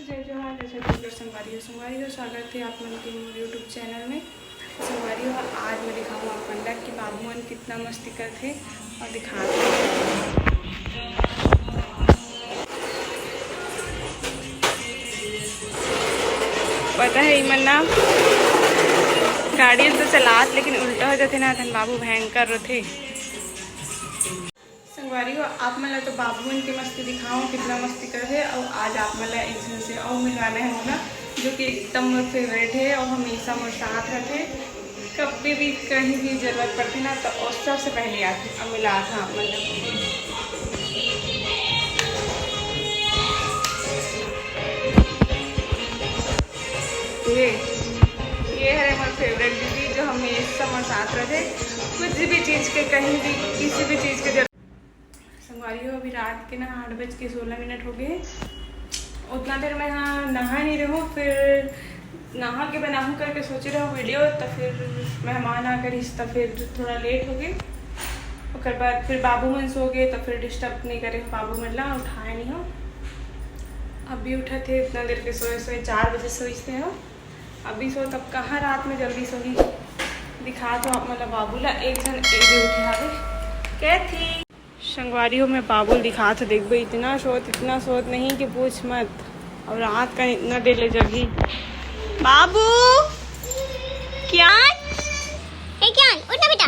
जय जोहार जय संगवारी हो स्वागत है आप लोगों के यूट्यूब चैनल में। संगवारी हो आज मैं दिखाऊँ आप मन कि बाबू मन कितना मस्ती करते और दिखाते पता है इमन ना गाड़ी तो चलात लेकिन उल्टा हो जाते ना धन बाबू भयंकर रहते। संगवारी हो आप मतलब तो बाबू मन की मस्ती दिखाऊँ कितना मस्ती कर है और आज आप मतलब एक जन से और मिलवाना है होगा जो कि एकदम मोर फेवरेट है और हमेशा मोर साथ रहते। कभी भी कहीं भी ज़रूरत पड़ती ना तो और सबसे पहले आते और मिला था मतलब ये है हमारे फेवरेट दीदी जो हमेशा मोर साथ रहते। कुछ भी चीज़ के कहीं भी किसी भी चीज़ के संगवारी हो अभी रात के ना 8:16 हो गए। उतना देर मैं यहाँ नहा नहीं रहूँ फिर नहा के बनाऊँ करके सोच रहा हूँ वीडियो तो फिर मेहमान आ कर तो फिर थोड़ा लेट हो गए। उसके बाद फिर बाबू मन सो गए तो फिर डिस्टर्ब नहीं करे बाबू मन ला उठाया नहीं हो। अभी उठे थे इतना देर के सोए 4 बजे सोचते हो अभी सो तब कहाँ रात में जल्दी सोई दिखा तो आप मतलब बाबू ला एक जन एक भी उठे आवे क्या थी। संगवारी हो मैं बाबुल दिखा तो देख भाई इतना सोत नहीं कि पूछ मत और रात का इतना देर ले जगी। बाबू क्या है क्या उठना बेटा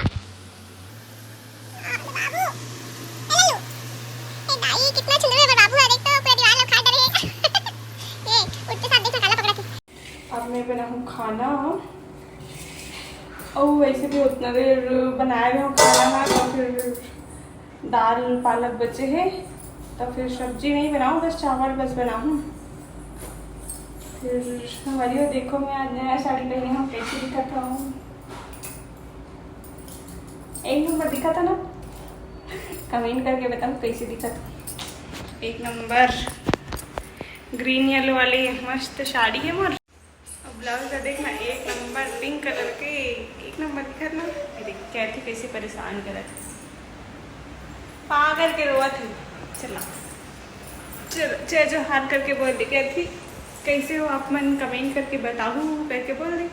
बाबू हेलो ए भाई कितना सुंदर है बाबू देख तो पूरा दीवार लोग खा डरे ये उठते साथ देखो काला पकड़ा के अब मैं बनाऊँ खाना और वैसे भी उतना देर बनाए हुए खाना तो फिर दाल पालक बचे हैं तो फिर सब्जी नहीं बनाऊँ बस चावल बस बनाऊँ। फिर हमारी देखो मैं आज नया साड़ी पहनी हूँ कैसी दिखाता हूँ एक नंबर दिखा था ना कमेंट करके बताओ कैसी दिखा था। एक नंबर ग्रीन येलो वाली मस्त साड़ी है मोर और ब्लाउज का देखना एक नंबर पिंक कलर के एक नंबर दिखा ना। देख कैथी कैसे परेशान कर पागल के रोआ थी चला चलो जो हाथ करके बोल दी क्या थी कैसे हो आप मन कमेंट करके बताऊँ करके बोल रही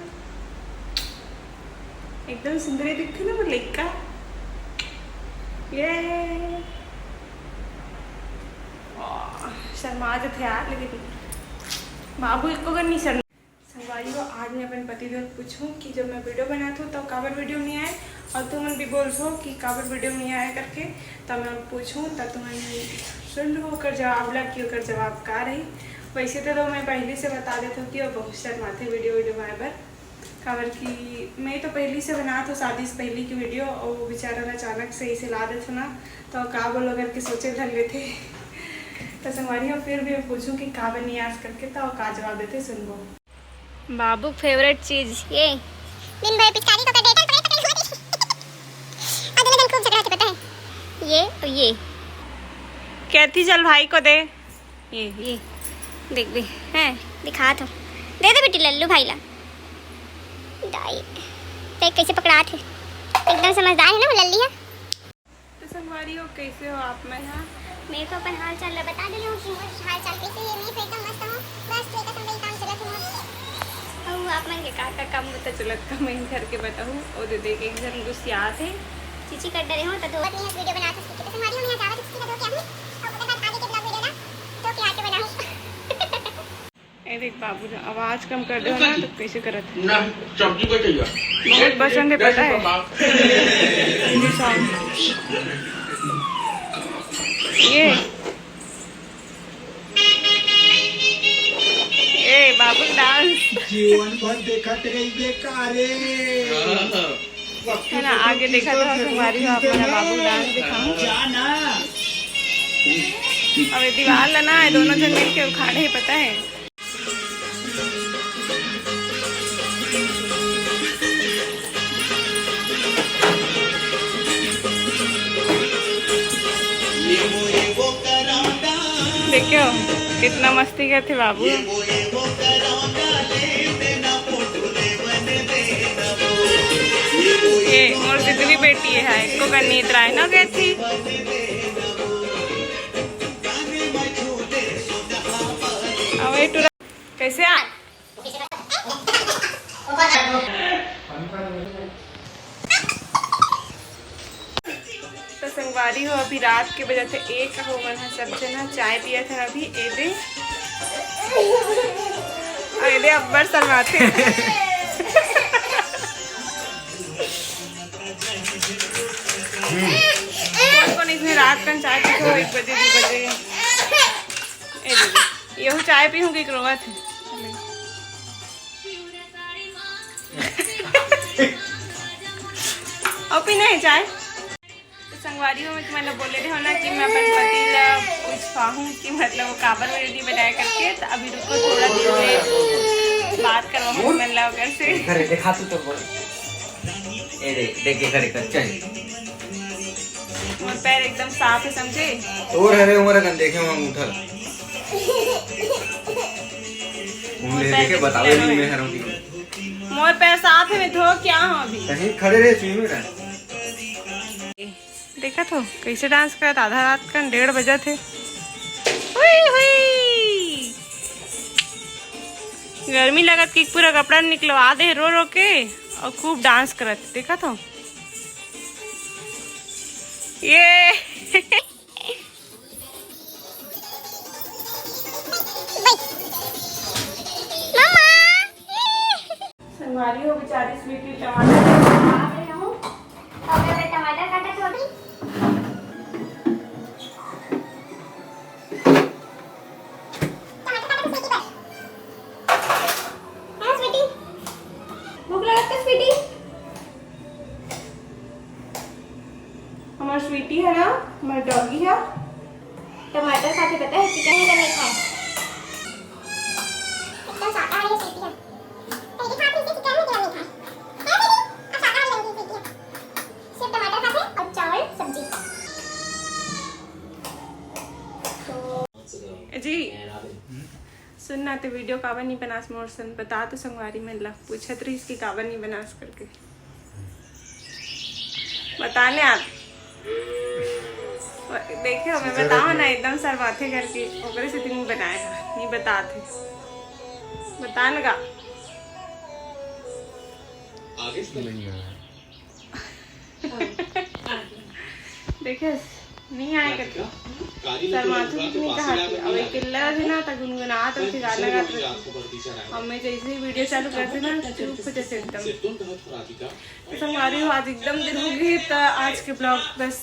एकदम सुंदर दिखती ना वो लेका ये शर्मा जो थे यार लेकिन बाबू को अगर नहीं शर्मा। संगवारी को आज मैं अपने पतिदेव पूछूं कि जब मैं वीडियो बनाती हूँ तो काबर वीडियो नहीं आए और तुम भी बोल सो कि काबर वीडियो नहीं आया करके तब मैं पूछूं तब तुम्हें सुन लो कर जवाब ला कि कर जवाब का रही। वैसे तो मैं पहले से बता देती हूँ कि वो बहुत शर्माते वीडियो बनाए पर काबर कि मैं तो पहले से बना तो शादी से पहले की वीडियो और बेचारा अचानक से इसे ला देते ना तो का बोलो करके सोचे ढल लेते तो संगवारी हो फिर भी मैं पूछूँ कि का बनी आज करके तो का जवाब देते सुन लो। बाबू फेवरेट चीज ये दिन भर पिचकारी को कर देता अगले दिन खूब झगड़ाते पता है ये और ये कहती चल भाई को दे ये देख भी है दिखा तो दे दे बेटी लल्लू भाई ला दाई देख कैसे पकड़ा थे एकदम समझदार है ना वो लल्ली है। तो संगवारी हो कैसे हो आप मैं हाँ मैं तो अपन हाल चाल बता दे रही हूँ कि हाल चाल कैसे है मैं तो एकदम मस्त हूँ बस ठीक है सब काम चलत है और आप मन के का काम होता चलत का मैं करके बताऊँ और दे देख एक जन गुस्सियात है चीची कर डरे हो तो दो नहीं वीडियो बनाते सीखे तो हमारी हम यहां जावा तो सीखे दो क्या हूं और उसके बाद आगे के ब्लॉग वीडियो ना तो क्या के बनाऊं ए देख बाबू जी आवाज कम कर दो ना तो कैसे करत ना सब्जी को चाहिए बहुत पसंद है पता है हिंदी सॉन्ग ये बाबू डांस जीवन भर देखा तेरे बेकारे है ना आगे देखा तो हमारी अपना बाबू डांस दिखाऊं जाना अब दीवार लाना है दोनों जन मिल के उखाड़े है पता है। देखो कितना मस्ती करते बाबू ये मोर जितनी बेटी है इसको करनी इतना है ना कैसी अब कैसे आ तो संगवारी हो अभी रात के बजे थे 1 हो मन है सब जना चाय पिया था अभी एदे अब्बर सलवाते कौन इसमें रात का चाय पी 1 बजे 2 बजे यहू चाय पी हूँ कि रोवा थे और पी नहीं चाय तो संगवारी में मैंने बोले थे ना कि मैं अपन पति ला कुछ पाऊँ कि मतलब वो काबर में रेडी बनाया करके तो अभी रुको थोड़ा देर बात करवा मैं लगा से घरे देखा तो बोल ए देख के घरे कर चल मोर पैर एकदम साफ है समझे और है उमर गन देखे हम उठल उन्हें देखे बतावे नहीं मैं हरूं की मोर पैर साफ है मैं धो क्या हूं अभी कहीं खड़े रहे सुई में रह देखा तो कैसे डांस करत आधा रात का 1:30 बजे थे हुई हुई गर्मी लगत कि पूरा कपड़ा निकलवा दे रो रो के और खूब डांस करत देखा तो ये संगवारी हो बेचारी स्वीटी टमाटर टमाटर काटा छोटी भूख लगत है स्वीटी हमार स्वीटी है ना हमार डॉगी है टमाटर खाते पता है चिकन नहीं खाए एकदम शाकाहारी स्वीटी है पहले खा पीते चिकन नहीं खाए अब शाकाहारी बन गई स्वीटी सिर्फ टमाटर खाते और चावल सब्जी जी सुनना तो वीडियो काबर नहीं बनास मोर सन बता तो संगवारी में ला पूछत रही इसकी काबर नहीं बनास करके बताने आप देखे हो मैं बताओ ना एकदम सरवाथे करके ओकरे से नहीं बनाएगा नहीं बताते बताने का देखे नहीं आएगा तो शर्माते नहीं कहा कि अब एक किल्ला थे ना तक गुनगुनात और गाना गाते और मैं जैसे ही वीडियो चालू करते ना चुप हो जैसे एकदम तो संगवारी हो आज एकदम दिन हो गई तो आज के ब्लॉग बस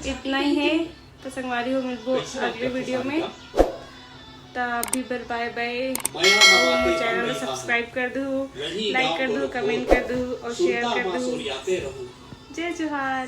इतना ही है तो संगवारी हो मिलबो अगले वीडियो में तो अभी पर बाय बाय चैनल को सब्सक्राइब कर दो लाइक कर दो कमेंट कर दो और शेयर कर दो जय जोहार